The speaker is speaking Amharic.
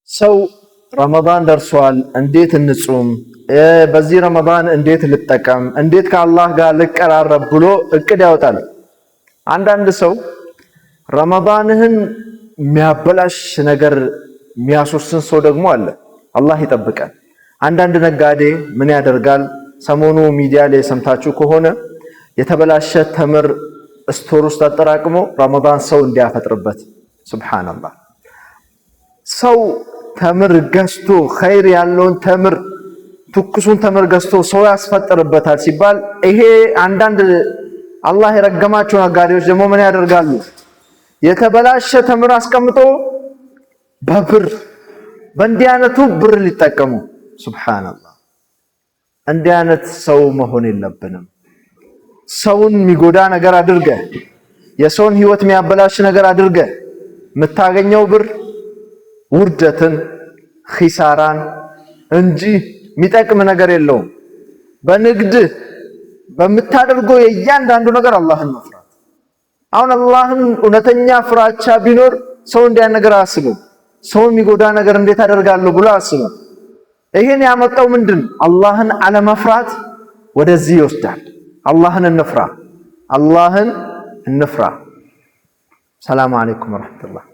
ሰው ረመዳን ደርሷል፣ እንዴት እንጹም፣ በዚህ ረመዳን እንዴት ልጠቀም፣ እንዴት ከአላህ ጋር ልቀራረብ ብሎ እቅድ ያወጣል። አንዳንድ ሰው ረመዳንህን የሚያበላሽ ነገር የሚያስወስን ሰው ደግሞ አለ። አላህ ይጠብቀን። አንዳንድ ነጋዴ ምን ያደርጋል? ሰሞኑ ሚዲያ ላይ ሰምታችሁ ከሆነ የተበላሸ ተምር ስቶር ውስጥ አጠራቅሞ ረመዳን ሰው እንዲያፈጥርበት። ሱብሃንአላህ። ሰው ተምር ገዝቶ ኸይር ያለውን ተምር ትኩሱን ተምር ገዝቶ ሰው ያስፈጥርበታል ሲባል፣ ይሄ አንዳንድ አላህ የረገማቸው ነጋዴዎች ደግሞ ምን ያደርጋሉ? የተበላሸ ተምር አስቀምጦ በብር በእንዲህ አይነቱ ብር ሊጠቀሙ። ሱብሃንአላህ። እንዲህ አይነት ሰው መሆን የለብንም። ሰውን የሚጎዳ ነገር አድርገ የሰውን ህይወት የሚያበላሽ ነገር አድርገ የምታገኘው ብር ውርደትን፣ ኺሳራን እንጂ የሚጠቅም ነገር የለውም። በንግድ በምታደርገው የእያንዳንዱ ነገር አላህን መፍራት። አሁን አላህን እውነተኛ ፍራቻ ቢኖር ሰው እንዲያን ነገር አያስብም። ሰው የሚጎዳ ነገር እንዴት አደርጋለሁ ብሎ አያስብም። ይሄን ያመጣው ምንድን? አላህን አለመፍራት ወደዚህ ይወስዳል። አላህን እንፍራ፣ አላህን እንፍራ። ሰላም አለይኩም ወራህመቱላህ።